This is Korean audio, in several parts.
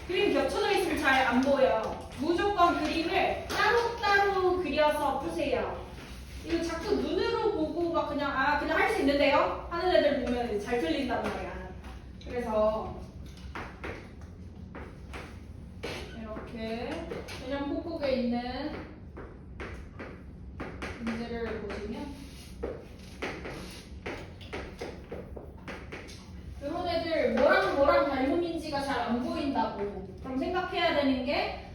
그림 겹쳐져 있으면 잘 안 보여. 무조건 그림을 따로따로 그려서 푸세요. 이거 자꾸 눈으로 보고 막 그냥 그냥 할 수 있는데요? 하는 애들 보면 잘 틀린단 말이야. 그래서 이렇게 그냥 폭국에 있는 문제를 보시면 이런 애들 뭐랑 닮음인지가 잘 안 보인다고. 그럼 생각해야 되는 게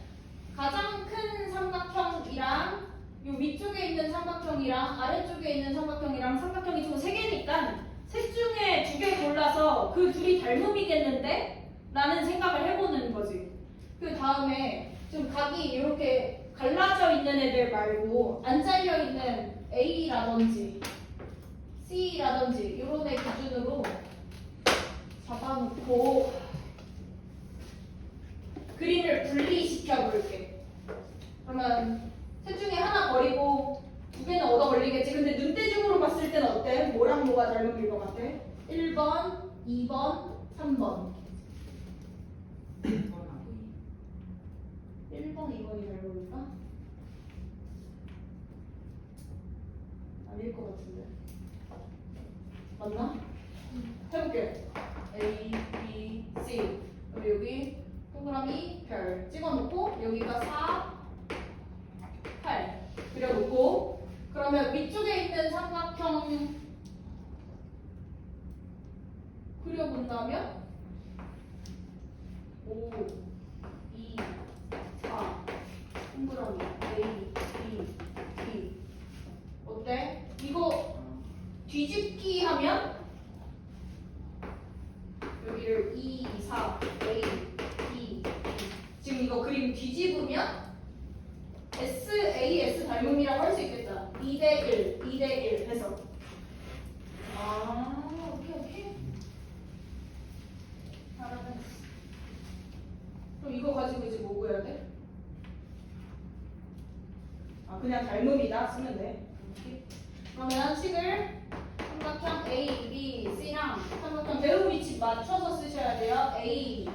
가장 큰 삼각형이랑 요 위쪽에 있는 삼각형이랑 아래쪽에 있는 삼각형이랑 삼각형이 총 3개니까 셋 중에 2개 골라서 그 둘이 닮음이겠는데? 라는 생각을 해보는 거지. 그 다음에 좀 각이 이렇게 갈라져 있는 애들 말고 안 잘려 있는 A라든지 C라든지 이런 애 기준으로 잡아놓고 그림을 분리시켜 볼게. 그러면 셋 중에 하나 버리고 2개는 얻어 걸리겠지. 근데 눈대중으로 봤을 때는 어때? 뭐랑 뭐가 닮은일 것 같아? 1번, 2번, 3번. 1번, 2번이 닮으니까? 아닐 것 같은데. 맞나? 해볼게. A, B, C. 그리고 여기 동그라미 별 찍어놓고 여기가 4, 8 그려놓고 그러면 위쪽에 있는 삼각형 그려본다면 5, 2, 4 동그라미 A, B, B 어때? 이거 뒤집기 하면 여기를 2, 4, A, B, B 지금 이거 그림 뒤집으면 S, A, S 닮음이라고 할 수 있겠다. 2대1, 2대1 해서. 오케이. 잘하네. 그럼 이거 가지고 이제 뭐 구해야 돼? 그냥 닮음이다 쓰면 돼. 그러면 식을 삼각형 A, B, C랑 삼각형 대응 위치 맞춰서 쓰셔야 돼요. A,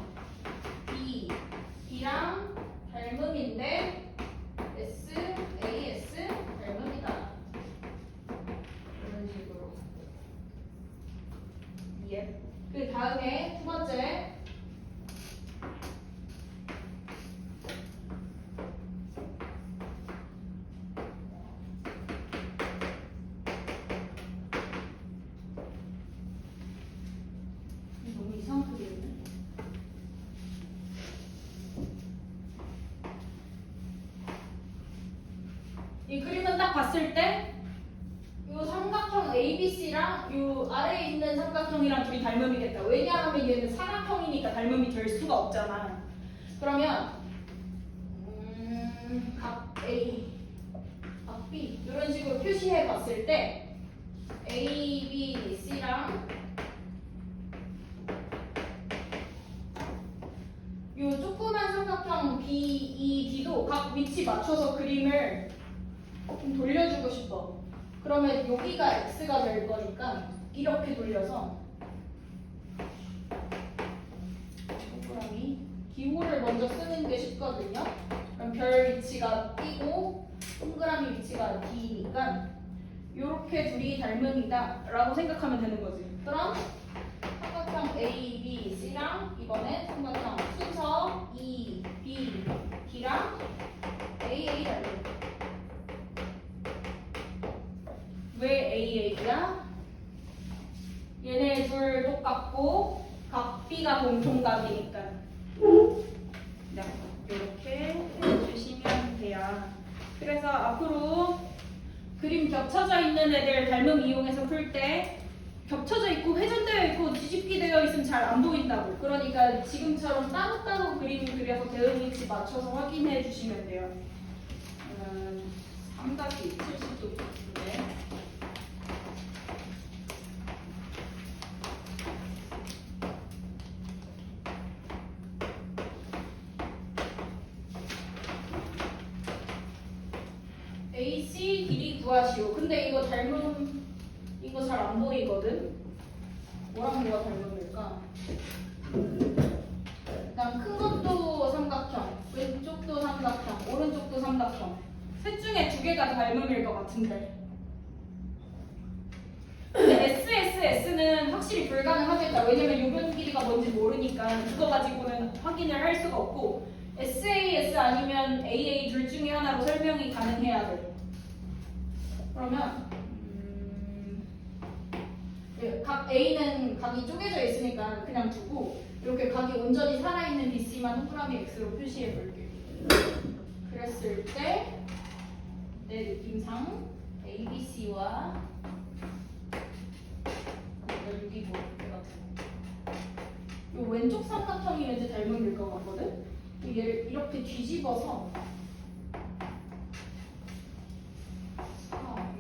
B, B랑 닮음인데 S, A, S 닮음이다. 이런 식으로. 예. 그 다음에 두 번째. 너무 이상한 소리였네. 이 그림은 딱 봤을 때 이 삼각형 ABC랑 이 아래에 있는 삼각형이랑 둘이 닮음이겠다. 왜냐하면 얘는 사각형이니까 닮음이 될 수가 없잖아. 그러면 각 A, 각 B 이런 식으로 표시해 봤을 때 A, B, C랑 이 조그만 삼각형 B, E, D도 각 위치 맞춰서 그림을 좀 돌려주고 싶어. 그러면 여기가 X가 될 거니까 이렇게 돌려서 동그라미 기호를 먼저 쓰는 게 쉽거든요. 그럼 별 위치가 B고 동그라미 위치가 D니까 이렇게 둘이 닮음이다 라고 생각하면 되는 거지. 그럼 삼각형 A, B, C랑 이번엔 삼각형 순서 E, B, D랑 A, A 닮음. 왜 AA야? 얘네 둘 똑같고 각 B가 공통각이니까. 네, 이렇게 해주시면 돼요. 그래서 앞으로 그림 겹쳐져 있는 애들 닮음 이용해서 풀 때 겹쳐져 있고 회전되어 있고 뒤집기 되어 있으면 잘 안 보인다고. 그러니까 지금처럼 따로따로 그림 그려서 대응 위치 맞춰서 확인해 주시면 돼요. 삼각이 70도 좋은데. AC 길이 구하시오. 근데 이거 닮음 이거 잘 안 보이거든. 뭐랑 뭐가 닮음일까? 일단 큰 것도 개가 닮음일 것 같은데. 근데 SSS는 확실히 불가능하겠다. 왜냐면 요변 길이가 뭔지 모르니까 그거 가지고는 확인을 할 수가 없고, SAS 아니면 AA 둘 중에 하나로 설명이 가능해야 돼. 그러면 각 A는 각이 쪼개져 있으니까 그냥 두고 이렇게 각이 온전히 살아있는 BC만 동그라미 X로 표시해 볼게요. 그랬을 때 내 느낌상 ABC와 6이고 이 왼쪽 삼각형이 왠지 닮음일 것 같거든? 얘를 이렇게 뒤집어서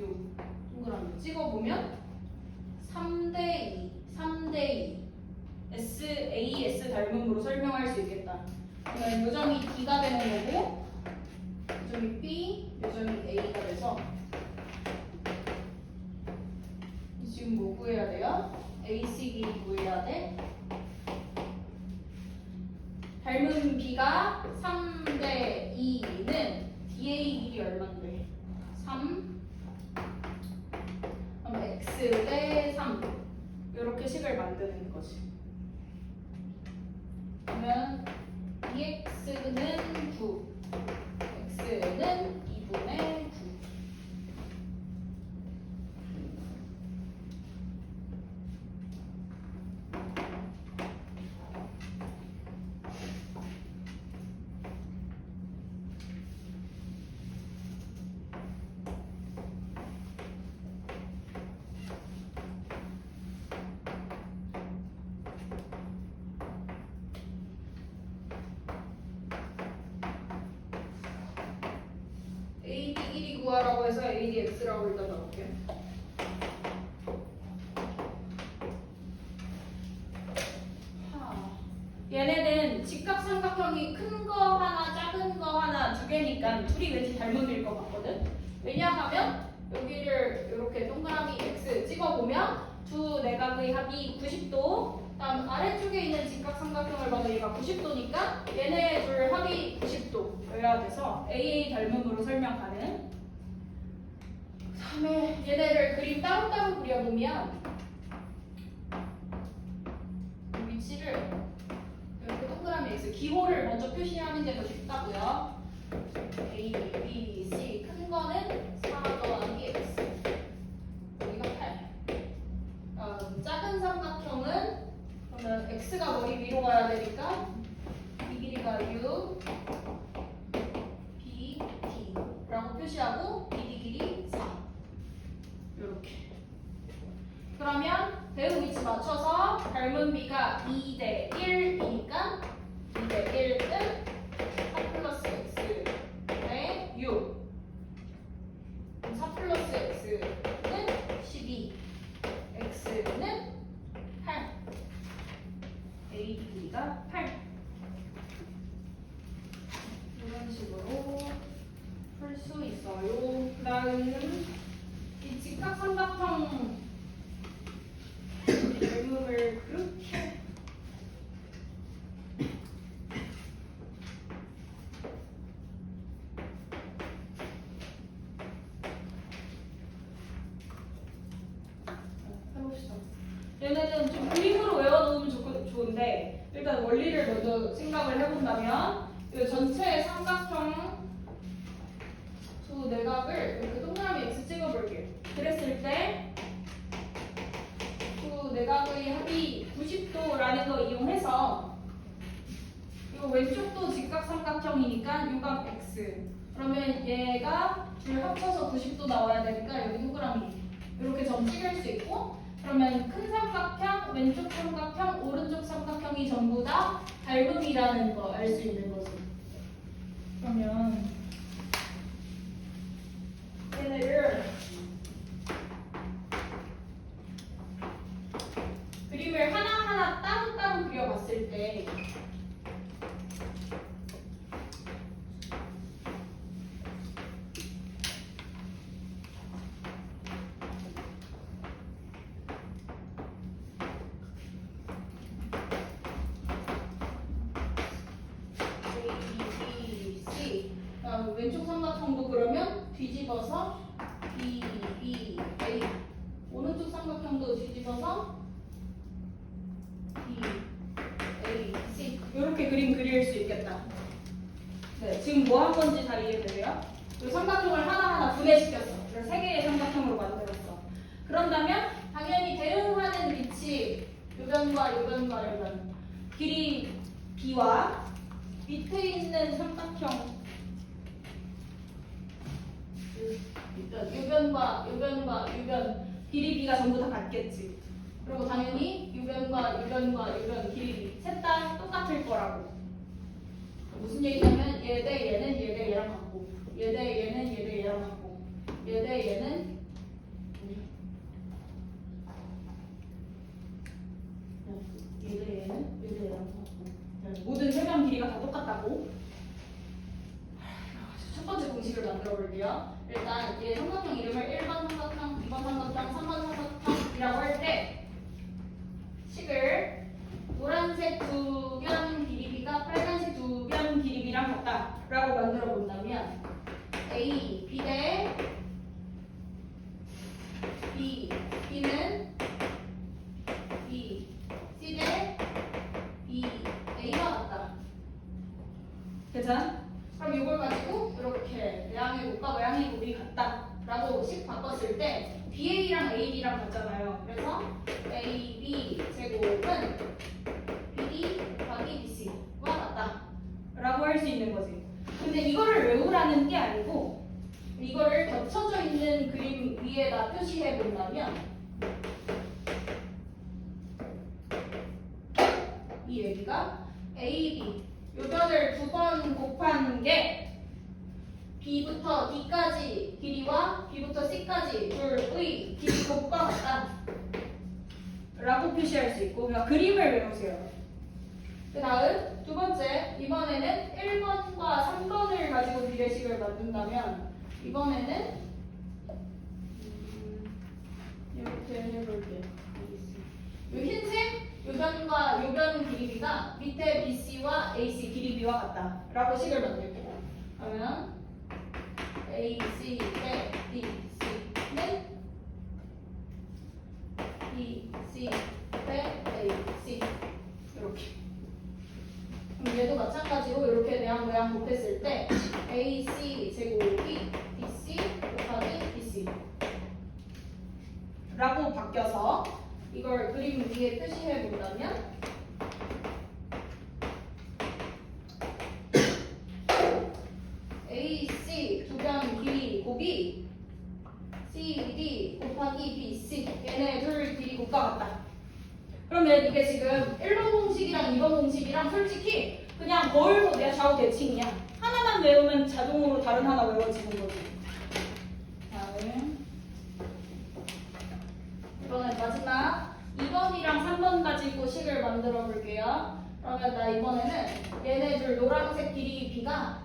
요 동그라미 찍어보면 3대2, 3대2 SAS 닮음으로 설명할 수 있겠다. 그러면 요점이 D가 되는 거고 요점이 B, 요점이 A가 돼서 지금 뭐 구해야 돼요? AC 길이 구해야 돼. 닮은 B가 3대 2는 DA 길이 얼만데? 3 그럼 X 대 3 이렇게 식을 만드는 거지. 그러면 EX는 9 X는 2분의 9. AD 1이 구하라고 해서 AD X라고 일단 넣을게요. 얘네는 직각삼각형이 큰 거 하나, 작은 거 하나 두 개니까 둘이 왠지 닮음일 것 같거든? 왜냐하면 여기를 이렇게 동그라미 X 찍어보면 두 내각의 합이 90도, 다음 아래쪽에 있는 직각삼각형을 봐도 얘가 90도니까 얘네 둘 합이 90도여야 돼서 AA 닮음으로 설명 가능. 그 다음에 얘네를 그림 따로따로 그려보면 위치를 이렇게 동그라미 X 기호를 먼저 표시하는 게 더 쉽다고요. A, B, C 큰 거는 4 더하기 X 여기가 8. 작은 삼각형은 그러면 X가 머리 위로 가야 되니까 이 길이가 U, B, D 라고 표시하고 BD 길이 4 이렇게. 그러면 배우 위치 맞춰서 닮은 B가 2대 1이니까 2대 1은 4 플러스 X의 6 4 플러스 X는 12 X는 8 AB가 8 이런 식으로 풀 수 있어요. 그 다음 이 직각삼각형 닮음을 그렇게 해봅시다. 얘네는 좀 그림으로 외워놓으면 좋은데 일단 원리를 먼저 생각을 해본다면 이 전체 삼각형 두 내각을 이렇게 동그라미 X 찍어볼게요. 그랬을 때 두 내각의 합이 90도라는 거 이용해서 이 왼쪽도 직각삼각형이니까 유각 X 그러면 얘가 둘 합쳐서 90도 나와야 되니까 여기 동그라미 이렇게 점 찍을 수 있고 그러면 큰 삼각형, 왼쪽 삼각형, 오른쪽 삼각형이 전부 다 닮음이라는 거 알 수 있는 거지. 그러면 얘네를 그림을 하나하나 따로따로 그려봤을 때 A, B, C 왼쪽 삼각형도 그러면 뒤집어서 B, B, A. 오른쪽 삼각형도 뒤집어서 B, A, C. 이렇게 그림 그릴 수 있겠다. 네, 지금 뭐 한 건지 다 이해되세요? 이 삼각형을 하나하나 분해시켰어. 그래서 세 개의 삼각형으로 만들었어. 그런다면 당연히 대응하는 위치, 요변과 요변과 요변. 길이 B와 밑에 있는 삼각형 유변과 유변과 유변 길이 B가 전부 다 같겠지. 그리고 당연히 유변과 유변과 유변 길이 B 셋 다 똑같을 거라고. 무슨 얘기냐면 얘 대 얘는 얘 대 얘랑 같고 얘 대 얘는 얘 대 얘랑 같고 얘 대 얘는 얘 대 얘는 얘 대 얘랑 같고 모든 세변 길이가 다 똑같다고. 첫 번째 공식을 만들어 볼게요. 일단 얘 삼각형 이름을 1번 삼각형, 2번 삼각형, 3번 삼각형이라고 할 때 식을 노란색 두 변 길이 B가 빨간색 두 변 길이 B랑 같다라고 만들어 본다면 A, B 대 B, B는 B, C 대 B, A와 같다. 괜찮아? 그럼 이걸 가지고 이렇게 내항의 곱과 외항의 곱이 같다라고 식 바꿨을 때 BA랑 AB랑 같잖아요. 그래서 AB 제곱은 BD 곱하기 BC와 같다라고 할 수 있는 거지. 근데 이거를 외우라는 게 아니고 이거를 겹쳐져 있는 그림 위에다 표시해 본다면 이 얘기가 AB 요변을 두 번 곱한 게 B부터 D까지 길이와 B부터 C까지 둘의 길이 곱과 같다 라고 표시할 수 있고 그러니까 그림을 외우세요. 그 다음 두 번째 이번에는 1번과 3번을 가지고 비례식을 만든다면 이번에는 이렇게 해볼게요. 이 흰색 요변과 요변 길이비가 밑에 BC와 AC 길이비와 같다라고 식을 만들고 그러면 AC 대 BC는 BC 대 AC 이렇게. 그럼 얘도 마찬가지로 이렇게 내항 외항 곱했을 때 AC 제곱이 BC 곱하기 BC 라고 바뀌어서 이걸 그림 위에 표시해 본다면 AC 두변 길이 곱이 CD 곱하기 BC 얘네 둘 길이 곱과 같다. 그러면 이게 지금 1번 공식이랑 2번 공식이랑 솔직히 그냥 거울도 내가 좌우 대칭이야. 하나만 외우면 자동으로 다른 하나 외워지는 거지. 다음 이번엔 마지막 2번이랑 3번 가지고 식을 만들어 볼게요. 그러면 나 이번에는 얘네 둘 노란색 길이 B가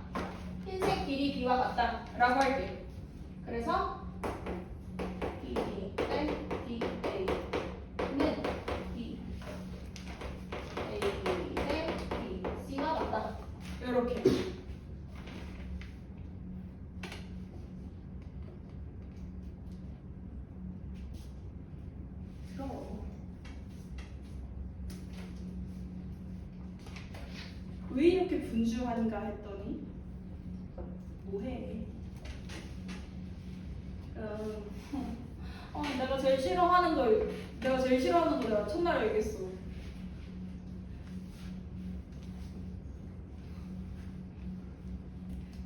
흰색 길이 B와 같다 라고 할게. 그래서 B 대 B A는 B A 대 B C와 같다. 이렇게. 왜 이렇게 분주한가 했더니 뭐해? 내가 제일 싫어하는 거 내가 첫날에 얘기했어.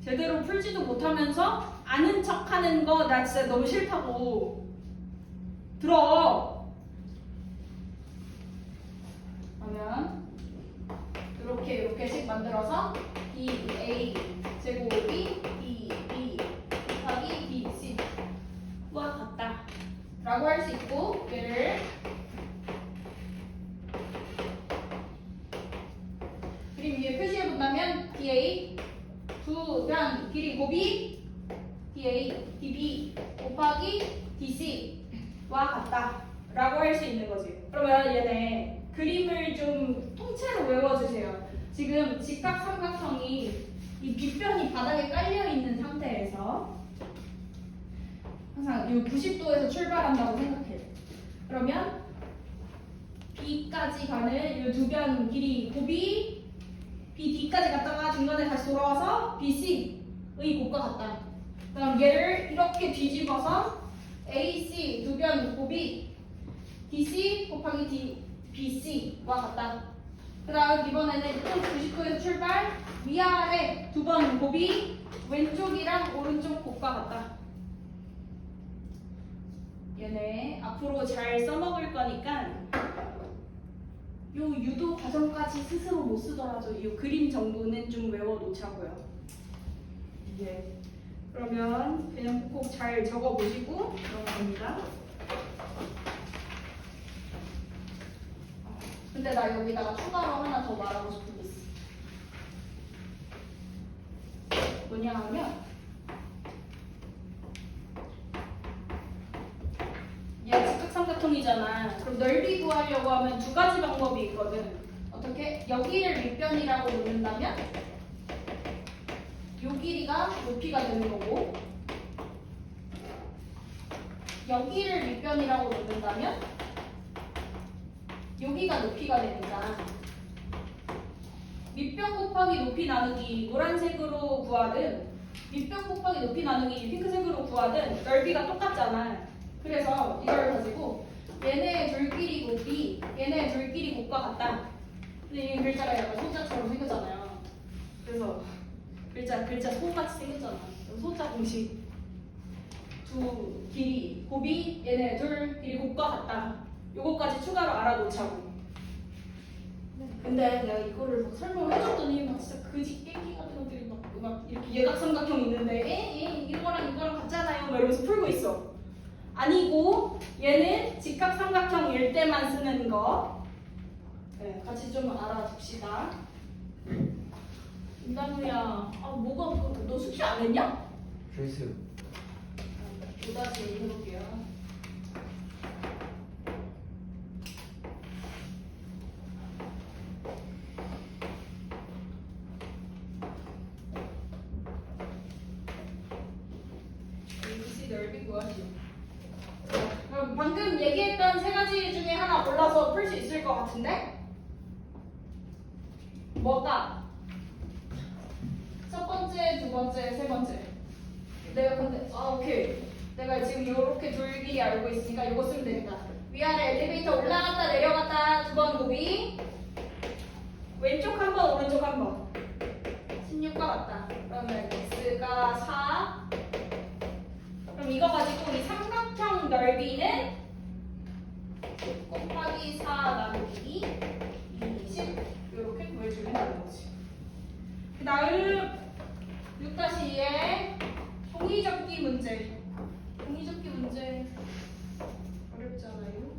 제대로 풀지도 못하면서 아는 척하는 거 나 진짜 너무 싫다고. 들어. 그러면 이렇게씩 만들어서 BA 제곱이 BB 곱하기 BC와 같다 라고 할 수 있고 얘를 그림 위에 표시해 본다면 BA 두변 길이 곱이 BA BB 곱하기 BC와 같다 라고 할 수 있는 거지. 그러면 얘네 그림을 좀 통째로 외워주세요. 지금 직각 삼각형이 이 빗변이 바닥에 깔려 있는 상태에서 항상 이 90도에서 출발한다고 생각해. 그러면 B까지 가는 이 두 변 길이 곱이 BD까지 갔다가 중간에 다시 돌아와서 BC의 곱과 같다. 그럼 얘를 이렇게 뒤집어서 AC 두 변 곱이 DC 곱하기 BC와 같다. 그 다음 이번에는 또 90도에서 출발 위아래 두 번 곱이 왼쪽이랑 오른쪽 곱과 같다. 얘네 앞으로 잘 써먹을 거니까 요 유도 과정까지 스스로 못 쓰더라도 이 그림 정도는 좀 외워놓자고요. 이제 그러면 그냥 꼭 잘 적어보시고 넘어갑니다. 근데 나 여기다가 추가로 하나 더 말하고 싶은 게 있어. 뭐냐 하면 얘가 직각삼각형이잖아. 그럼 넓이 구하려고 하면 두 가지 방법이 있거든. 어떻게? 여기를 밑변이라고 놓는다면 요 길이가 높이가 되는 거고, 여기를 밑변이라고 놓는다면 여기가 높이가 되니까 밑변 곱하기 높이 나누기 노란색으로 구하든 밑변 곱하기 높이 나누기 핑크색으로 구하든 넓이가 똑같잖아. 그래서 이걸 가지고 얘네 둘끼리 곱이 얘네 둘끼리 곱과 같다. 근데 이 글자가 약간 소자처럼 생겼잖아요. 그래서 글자 소같이 생겼잖아. 소자 공식 두 길이 곱이 얘네 둘 길이 곱과 같다. 요거까지 추가로 알아놓자고. 근데 내가 이거를 막 설명해줬더니 막 진짜 그지 깽기 같은 것들이 막 이렇게 예각삼각형 있는데 이거랑 같잖아요. 막 이러면서 풀고 있어. 아니고 얘는 직각삼각형일 때만 쓰는 거. 네, 같이 좀 알아둡시다. 임다무야, 뭐가 너 숙제 안 했냐? 그랬어요. 또다시 해볼게요. ABC 넓이 구하시오. 그럼 방금 얘기했던 세 가지 중에 하나 골라서 풀 수 있을 것 같은데? 뭐가? 첫 번째, 두 번째, 세 번째. 내가 근데 오케이. 내가 지금 이렇게 둘 길이 알고 있으니까 이거 쓰면 되겠다. 위아래 엘리베이터 올라갔다 내려갔다 두 번 곱이 왼쪽 한 번, 오른쪽 한 번. 16과 같다. 그러면 x가 4. 그럼 이거 가지고 이 삼각형 넓이는 10 곱하기 4 나누기 20 이렇게 구해주면 되는 거지. 그 다음 6-2의 종이접기 문제. 종이접기 문제 어렵잖아요.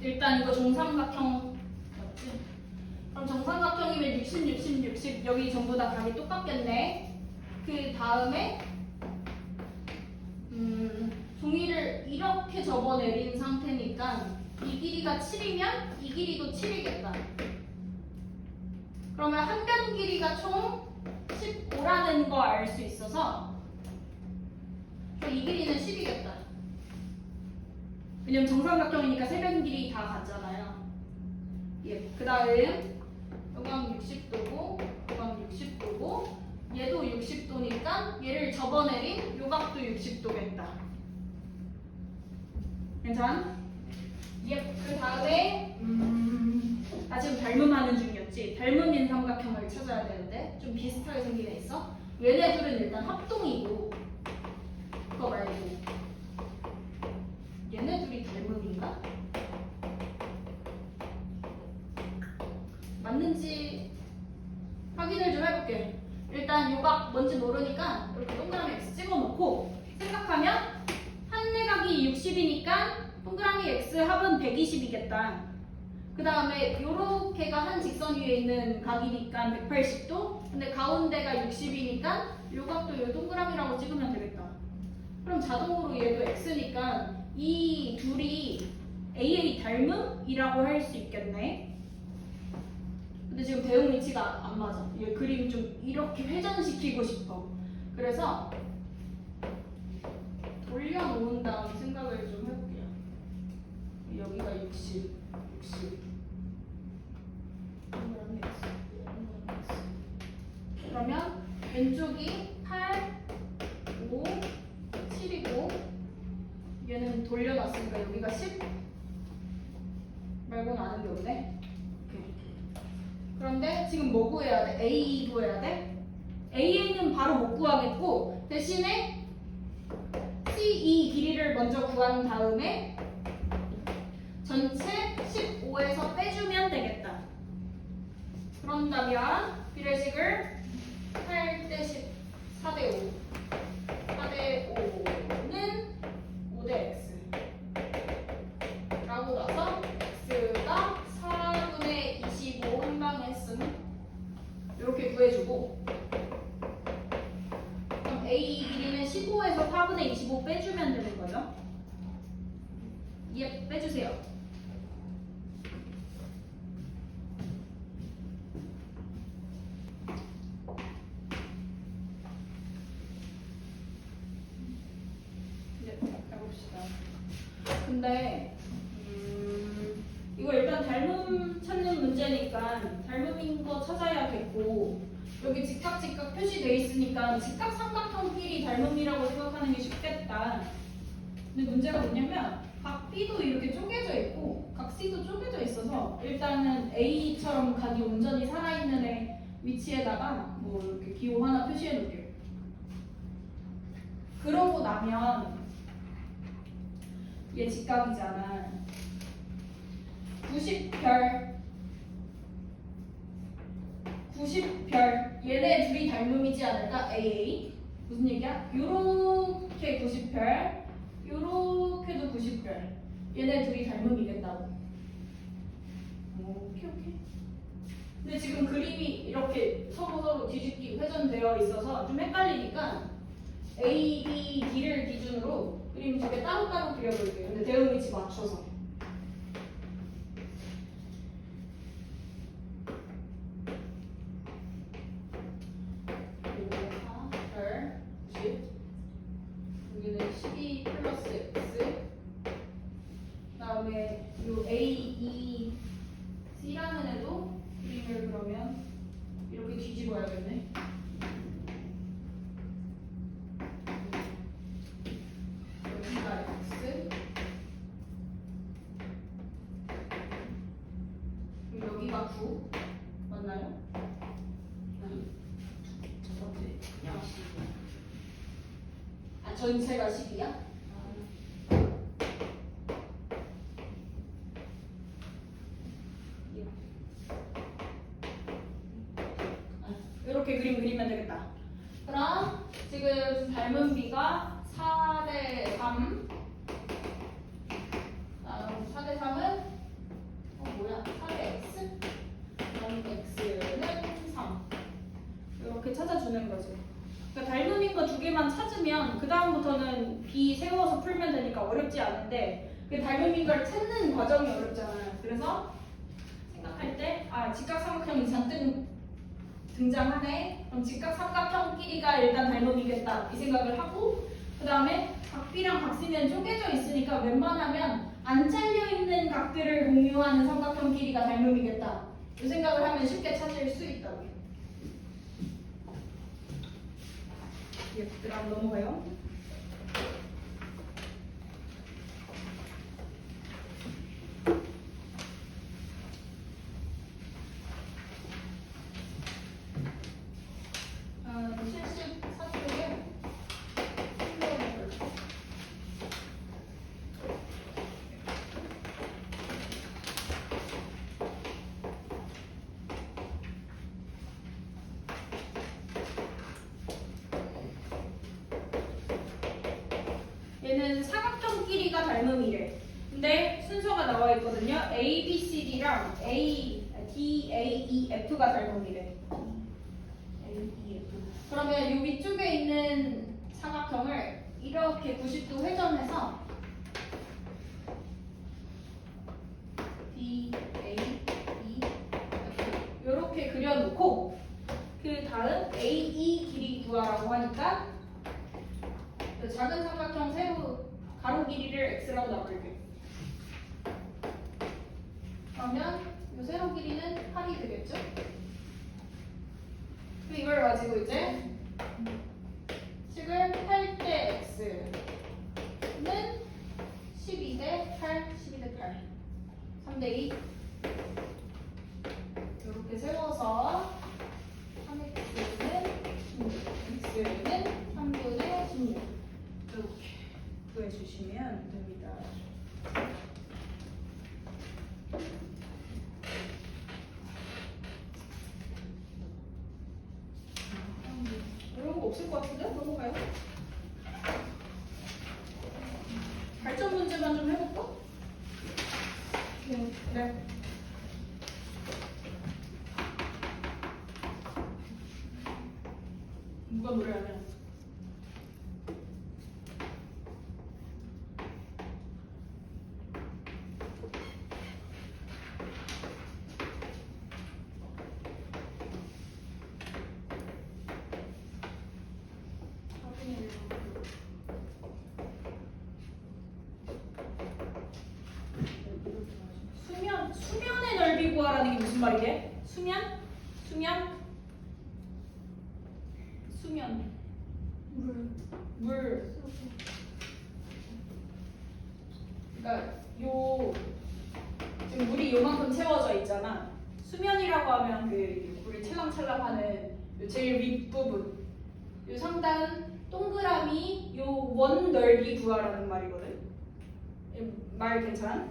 일단 이거 정삼각형 맞지? 그럼 정삼각형이면 60, 60, 60 여기 전부 다 답이 똑같겠네. 그 다음에 종이를 이렇게 접어내린 상태니까 이 길이가 7이면 이 길이도 7이겠다. 그러면 한 변 길이가 총 15라는 거 알 수 있어서 이 길이는 10이겠다. 왜냐면 정삼각형이니까 세 변 길이 다 같잖아요. 예. 그 다음 요건 60도고 요건 60도고 얘도 60도니까 얘를 접어내린 요각도 60도겠다. 괜찮아? 예. 그 다음에 지금 닮음하는 중이었지. 닮음인 삼각형을 찾아야 되는데 좀 비슷하게 생긴 애 있어. 얘네들은 일단 합동이고 그거 말고 얘네 둘이 닮음인가? 맞는지 확인을 좀 해볼게. 일단 요각 뭔지 모르니까 이렇게 동그라미 X 찍어놓고 생각하면 한 내각이 60이니까 동그라미 X 합은 120이겠다. 그 다음에 요렇게가 한 직선 위에 있는 각이니까 180도. 근데 가운데가 60이니까 요 각도 요 동그라미라고 찍으면 되겠다. 그럼 자동으로 얘도 x니까 이 둘이 AA 닮음이라고 할 수 있겠네. 근데 지금 대응 위치가 안 맞아. 얘 그림 좀 이렇게 회전시키고 싶어. 그래서 돌려놓은 다음 생각을 좀 해볼게요. 여기가 60. 그러면 왼쪽이 8, 5, 7이고 얘는 돌려놨으니까 여기가 10 말고는 아는 게 없네. 그런데 지금 뭐 구해야 돼? A 구해야 돼? AA는 바로 못 구하겠고 대신에 CE 길이를 먼저 구한 다음에 전체 15에서 빼주면 되겠다. 그런다면 비례식을 8대 10, 4대 5 4대 5는 5대 X 라고 나서 X가 4분의 25 한방에 쓰면 이렇게 구해주고 그럼 A 길이는 15에서 4분의 25 빼주면 되는 거죠. 예, 빼주세요. 근데 이거 일단 닮음 찾는 문제니까 닮음인 거 찾아야겠고 여기 직각 표시돼 있으니까 직각 삼각형끼리 닮음이라고 생각하는 게 쉽겠다. 근데 문제가 뭐냐면 각 B도 이렇게 쪼개져 있고 각 C도 쪼개져 있어서 일단은 A처럼 각이 온전히 살아있는 애 위치에다가 뭐 이렇게 기호 하나 표시해 놓을게요. 그러고 나면 얘 직각이잖아. 90별 얘네 둘이 닮음이지 않을까? AA 무슨 얘기야? 요렇게 90별 요렇게도 90별 얘네 둘이 닮음이겠다고. 오케이. 근데 지금 그림이 이렇게 서로 뒤집기 회전되어 있어서 좀 헷갈리니까 A, B, D를 기준으로 그림 두 개 따로따로 그려볼게요. 근데 대응 위치 맞춰서. 여기는 12 플러스 X 그다음에 요 A, E, C라는 애도 그림을 그러면 이렇게 뒤집어야겠네. 여기가 X 그럼 여기가 9 맞나요? 첫 번째 그냥 아 전체가 10이야? 이렇게 그림 그리면 되겠다. 그럼 지금 닮은 B가 4대 3 4대 3은 뭐야? 4대 X 그럼 X는 3 이렇게 찾아주는 거지. 그러니까 닮음인 거 두 개만 찾으면 그 다음부터는 B 세워서 풀면 되니까 어렵지 않은데 그 닮음인 걸 찾는 과정이 어렵잖아요. 그래서 생각할 때 직각삼각형이 잔뜩 등장하네. 그럼 직각삼각형끼리가 일단 닮음이겠다 이 생각을 하고 그 다음에 각 B랑 각 C는 쪼개져 있으니까 웬만하면 안 잘려있는 각들을 공유하는 삼각형끼리가 닮음이겠다 이 생각을 하면 쉽게 찾을 수 있다고요. 그럼 넘어가요. 얘는 사각형끼리가 닮음이래. 근데 순서가 나와 있거든요. A, B, C, D랑 D, A, E, F가 닮은 미래. A, E, F. 그러면 이 위쪽에 있는 삼각형을 이렇게 90도 회전해서 D, A, E, F 이렇게 그려놓고 그 다음 A, E 길이 구하라고 하니까 그 작은 삼각형 세로 가로 길이를 x라고 놔둘게요. 그러면 이 세로 길이는 8이 되겠죠? 그럼 이걸 가지고 이제 식을 8대 x는 12대 8, 12대 8 3대 2 이렇게 세워서 3x는 16, x는 3분의 16 이렇게 구해주시면 됩니다. 어려운 거 없을 것 같은데? 넘어가요. 발전 문제만 좀 해볼까? 네. 누가 노래하냐? 수면의 넓이 구하라는 게 무슨 말이게? 수면? 물. 그러니까 요 지금 물이 요만큼 채워져 있잖아. 수면이라고 하면 그 물이 찰랑찰랑하는 요 제일 윗부분. 요 상단 동그라미 요 원 넓이 구하라는 말이거든. 말 괜찮아?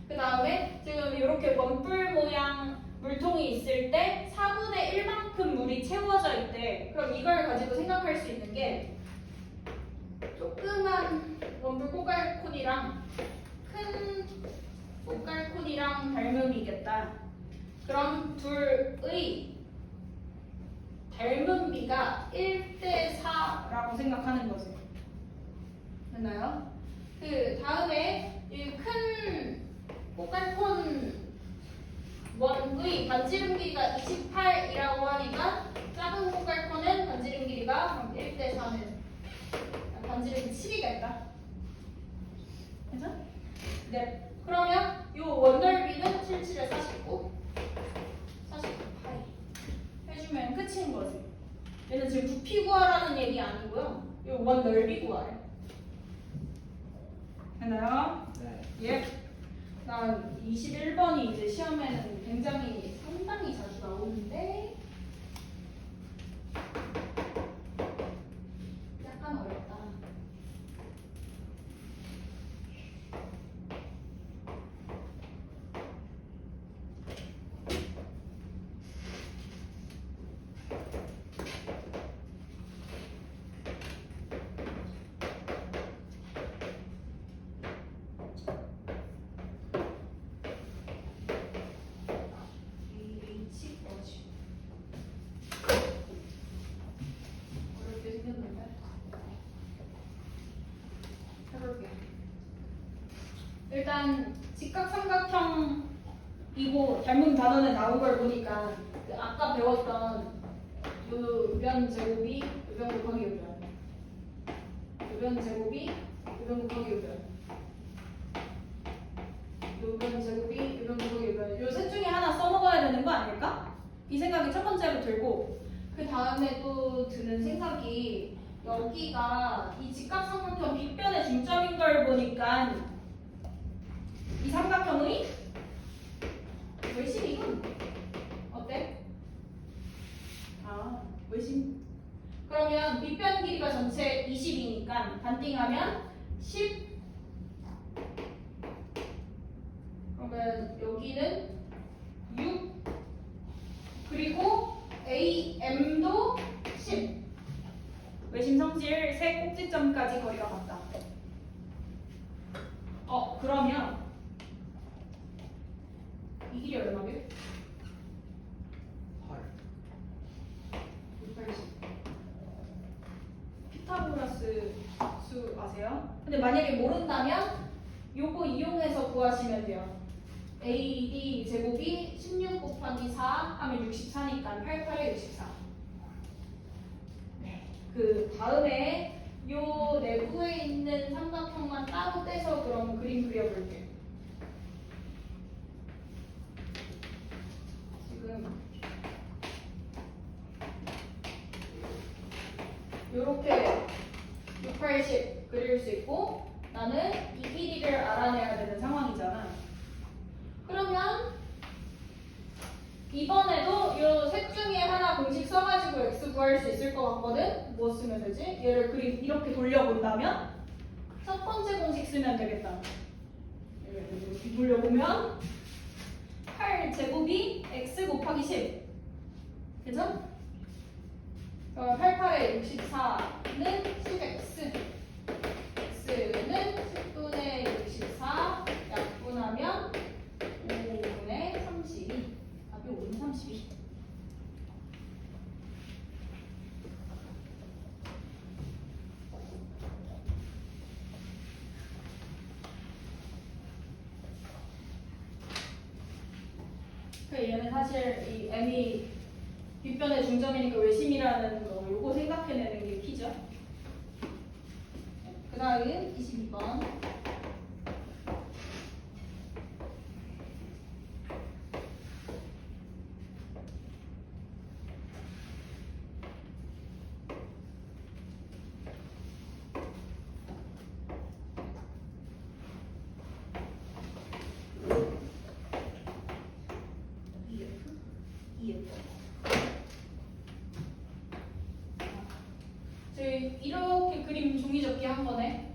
그 다음에 지금 이렇게 원뿔 모양 물통이 있을 때 4분의 1만큼 물이 채워져 있대. 그럼 이걸 가지고 생각할 수 있는 게 조그만 원뿔 꼬깔콘이랑 큰 꼬깔콘이랑 닮음이겠다. 그럼 둘의 닮은 비가 1대 4라고 생각하는 거지. 됐나요? 그 다음에 이 큰 꼬깔콘 원의 반지름 길이가 28이라고 하니까 작은 꼬깔콘은 반지름 길이가 1대 4는 반지름이 7이겠다. 그죠? 네. 그러면 이 원넓이는 77에 49, 49파이 해주면 끝인 거지. 얘는 지금 부피 구하라는 얘기 아니고요. 이 원넓이 구하래. 됐나요? 네. 예. 나 21번이 이제 시험에는 굉장히 상당히 자주 나오는데 약간 어렵다. 어렵게 생겼는데 해볼게요. 일단 직각삼각형이고 닮은 단원에 나온 걸 보니까 그 아까 배웠던 요변 제곱이 요변 곱하기 요변, 요변 제곱이 요변 곱하기 요변, 요변 제곱이 요변 곱하기 요변, 요 셋 중에 하나 써먹어야 되는 거 아닐까? 이 생각이 첫 번째로 들고, 그 다음에 또 드는 생각이 여기가 이 직각삼각형 빗변의 중점인 걸 보니까 이 삼각형의 외심이군. 어때? 아, 외심. 그러면 빗변 길이가 전체 20이니까 반띵하면 10. 그러면 여기는 6. 그리고 AM도 10. 외심 성질 세 꼭지점까지 거리가 같다. 그러면 이 길이 얼마게? 8. 180. 피타고라스 수 아세요? 근데 만약에 모른다면 요거 이용해서 구하시면 돼요. AD 제곱이 16 곱하기 4 하면 64니까 88에 64. 그 다음에 요 내부에 있는 삼각형만 따로 떼서 그럼 그림 그려볼게요. 지금 요렇게 680 그릴 수 있고 나는 이 길이를 알아내야 되는 상황이잖아. 그러면 이번에도 요 셋 중에 하나 공식 써가지고 x 구할 수 있을 것 같거든? 뭐 쓰면 되지? 얘를 그림 이렇게 돌려본다면 첫 번째 공식 쓰면 되겠다. 이렇게 돌려보면 8제곱이 x 곱하기 10 그죠? 88에 64는 10x x는 10분의 64 약분하면 5분의 32 답이 5분의 32. 얘는 사실 이 m이 뒷변의 중점이니까 외심이라는 거 요거 생각해내는 게 키죠. 그 다음 22번. 저희 이렇게 그림 종이 접기 한 거네.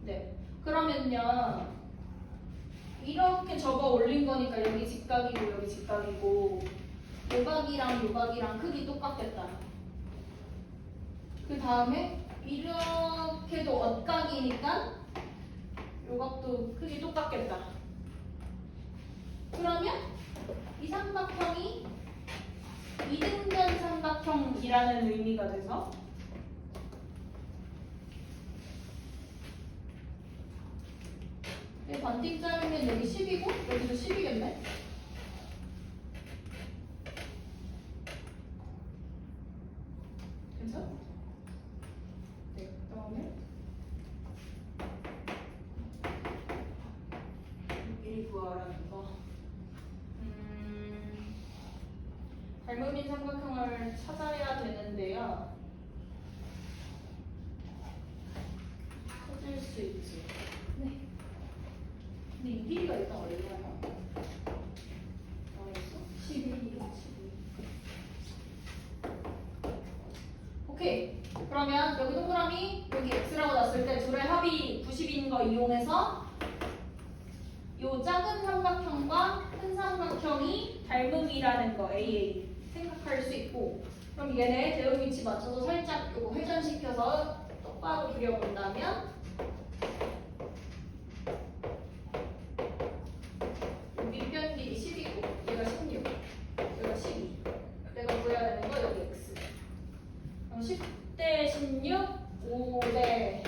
네. 그러면요. 이렇게 접어 올린 거니까 여기 직각이고 여기 직각이고 요각이랑 요각이랑 크기 똑같겠다. 그 다음에 이렇게도 엇각이니까 요각도 크기 똑같겠다. 그러면 이 삼각형이 이등변 삼각형이라는 의미가 돼서 반띵점이면 여기 10이고 여기도 10이겠네? 괜찮아? 네, 그 다음에 여기 구하라는 거. 닮음인 삼각형을 찾아야 되는데요. 찾을 수 있지. 네. 근데 이 길이가 일단 얼마야? 알았어? 11이요. 12. 오케이. 그러면 여기 동그라미 여기 x라고 놨을 때 둘의 합이 90인 거 이용해서 요 작은 삼각형과 큰 삼각형이 닮음이라는 거 AA 생각할 수 있고, 그럼 얘네 대응 위치 맞춰서 살짝 요거 회전시켜서 똑바로 그려본다면 밑변 길이 10이고 얘가 16, 얘가 12. 내가 구해야 되는 거 여기 x. 그럼 10대 16, 5대